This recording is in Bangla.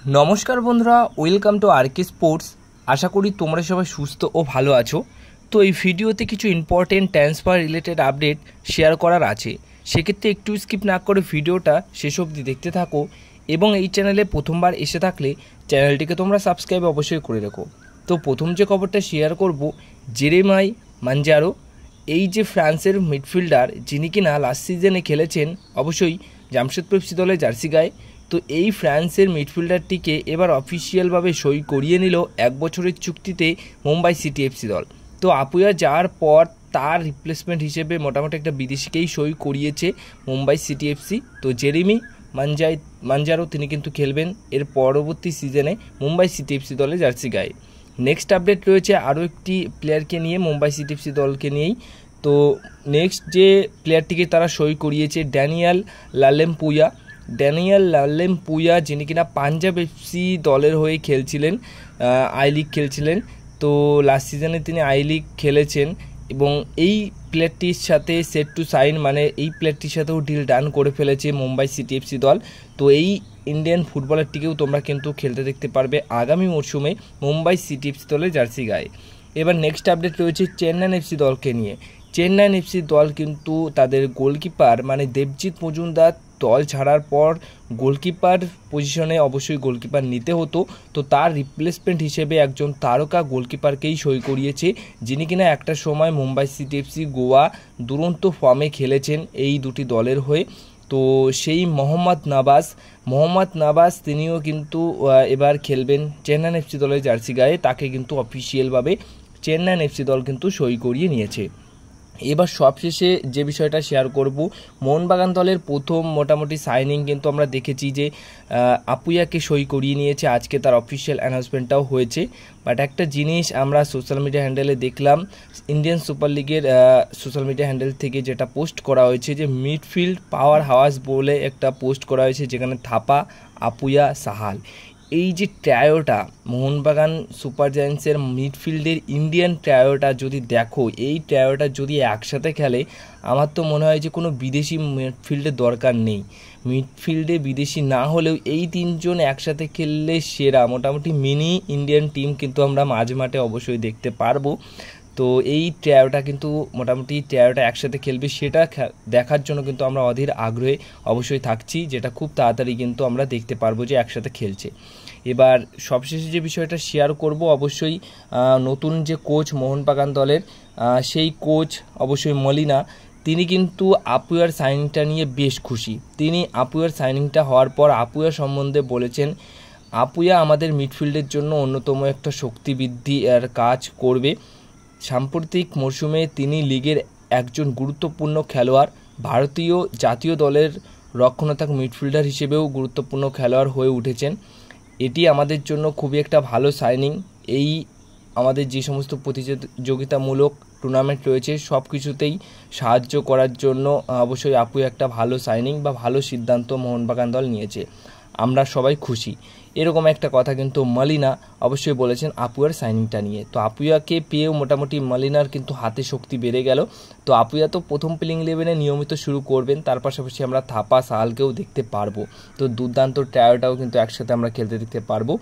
নমস্কার বন্ধুরা, ওয়েলকাম টু আরকে স্পোর্টস। আশা করি তোমরা সবাই সুস্থ ও ভালো আছো। তো এই ভিডিওতে কিছু important transfer related update share করার আছে, সেক্ষেত্রে একটু স্কিপ না করে ভিডিওটা শেষ অবধি দেখতে থাকো এবং এই চ্যানেলে প্রথমবার এসে থাকলে চ্যানেলটিকে তোমরা সাবস্ক্রাইব অবশ্যই করে রেখো। তো প্রথম যে খবরটা শেয়ার করব, জেরেমাই মানজারো, এই যে ফ্রান্সের মিডফিল্ডার যিনি কিনা লাস্ট সিজনে খেলেছেন অবশ্যই জামশেদপুর এফসি দলের জার্সি গায়ে। তো এই ফ্রান্সের মিডফিল্ডারটিকে এবার অফিসিয়ালভাবে সই করিয়ে নিল 1 বছরের চুক্তিতে মুম্বাই সিটি এফসি দল। তো আপুয়া যাওয়ার পর তার রিপ্লেসমেন্ট হিসেবে মোটামুটি একটা বিদেশিকেই সই করিয়েছে মুম্বাই সিটি এফসি। তো জেরেমি মানজারো তিনি কিন্তু খেলবেন এর পরবর্তী সিজনে মুম্বাই সিটি এফসি দলে জার্সি গায়ে। নেক্সট আপডেট রয়েছে আরও একটি প্লেয়ারকে নিয়ে, মুম্বাই সিটি এফসি দলকে নিয়েই। তো নেক্সট যে প্লেয়ারটিকে তারা সই করিয়েছে ড্যানিয়েল লালেমপুয়া, যিনি কিনা পাঞ্জাব এফসি দলের হয়ে খেলছিলেন, আই লিগ খেলছিলেন। তো লাস্ট সিজনে তিনি আই লিগ খেলেছেন এবং এই প্লেয়ারটির সাথে সেট টু সাইন, মানে এই প্লেয়ারটির সাথেও ডিল ডান করে ফেলেছে মুম্বাই সিটি এফসি দল। তো এই ইন্ডিয়ান ফুটবলারটিকেও তোমরা কিন্তু খেলতে দেখতে পারবে আগামী মরশুমে মুম্বাই সিটি এফসি দলের জার্সি গায়ে। এবার নেক্সট আপডেট রয়েছে চেন্নাই এফসি দলকে নিয়ে। চেন্নাই এফসি দল কিন্তু তাদের গোলকিপার মানে দেবজিৎ মজুমদার দল ছাড়ার পর গোলকিপার পজিশনে অবশ্যই গোলকিপার নিতে হতো, তো তার রিপ্লেসমেন্ট হিসেবে একজন তারকা গোলকিপারকেই সই করিয়েছে, যিনি কিনা একটা সময় মুম্বাই সিটি এফসি, গোয়া দুরন্ত ফর্মে খেলেছেন এই দুটি দলের হয়ে। তো সেই মোহাম্মদ নাবাস তিনিও কিন্তু এবার খেলবেন চেন্নাই এফসি দলের জার্সি গায়ে। তাকে কিন্তু অফিসিয়ালভাবে চেন্নাই এফসি দল কিন্তু সই করিয়ে নিয়েছে। এবার সবশেষে যে বিষয়টা শেয়ার করব, মোহনবাগান দলের প্রথম মোটামুটি সাইনিং কিন্তু আমরা দেখেছি যে আপুয়াকে সই করিয়ে নিয়েছে, আজকে তার অফিসিয়াল অ্যানাউন্সমেন্টটাও হয়েছে। বাট একটা জিনিস আমরা সোশ্যাল মিডিয়া হ্যান্ডেলে দেখলাম, ইন্ডিয়ান সুপার লিগের সোশ্যাল মিডিয়া হ্যান্ডেল থেকে যেটা পোস্ট করা হয়েছে যে মিডফিল্ড পাওয়ার হাউস বলে একটা পোস্ট করা হয়েছে, যেখানে থাপা, আপুয়া, সাহাল, এই যে ট্রায়োটা মোহনবাগান সুপার জায়ান্টসের মিডফিল্ডের ইন্ডিয়ান ট্রায়োটা যদি দেখো, এই ট্রায়োটা যদি একসাথে খেলে, আমার তো মনে হয় যে কোনো বিদেশি মিডফিল্ডের দরকার নেই। মিডফিল্ডে বিদেশি না হলেও এই তিনজন একসাথে খেললে সেরা মোটামুটি মিনি ইন্ডিয়ান টিম কিন্তু আমরা মাঝে মাঠে অবশ্যই দেখতে পারবো। তো এই ট্রায়োটা কিন্তু মোটামুটি ট্রায়োটা একসাথে খেলবে, সেটা দেখার জন্য কিন্তু আমরা অধীর আগ্রহে অবশ্যই থাকছি, যেটা খুব তাড়াতাড়ি কিন্তু আমরা দেখতে পারবো যে একসাথে খেলছে। এবার সবশেষে যে বিষয়টা শেয়ার করব, অবশ্যই নতুন যে কোচ মোহনবাগান দলের, সেই কোচ অবশ্যই মলিনা, তিনি কিন্তু আপুয়ার সাইনিংটা নিয়ে বেশ খুশি। তিনি আপুয়ার সাইনিংটা হওয়ার পর আপুয়া সম্বন্ধে বলেছেন, আপুয়া আমাদের মিডফিল্ডের জন্য অন্যতম একটা শক্তি বৃদ্ধির কাজ করবে। সাম্প্রতিক মরশুমে তিনি লিগের একজন গুরুত্বপূর্ণ খেলোয়াড়, ভারতীয় জাতীয় দলের রক্ষণাত্মক মিডফিল্ডার হিসেবেও গুরুত্বপূর্ণ খেলোয়াড় হয়ে উঠেছেন। এটি আমাদের জন্য খুবই একটা ভালো সাইনিং। এই আমাদের যে সমস্ত প্রতিযোগিতামূলক টুর্নামেন্ট রয়েছে সব কিছুতেই সাহায্য করার জন্য অবশ্যই আপু একটা ভালো সাইনিং বা ভালো সিদ্ধান্ত মোহনবাগান দল নিয়েছে, আমরা সবাই খুশি। এরকম একটা কথা কিন্তু মলিনা অবশ্যই বলেছেন আপুয়ার সাইনিংটা নিয়ে। তো আপুয়াকে পেয়েও মোটামুটি মলিনার কিন্তু হাতে শক্তি বেড়ে গেল। তো আপুয়া তো প্রথম প্লেইং 11-এ নিয়মিত শুরু করবেন, তার পাশাপাশি আমরা থাপা, সাহালকেও দেখতে পারবো। তো দুর্দান্ত ট্রায়োটাও কিন্তু একসাথে আমরা খেলতে দেখতে পারবো।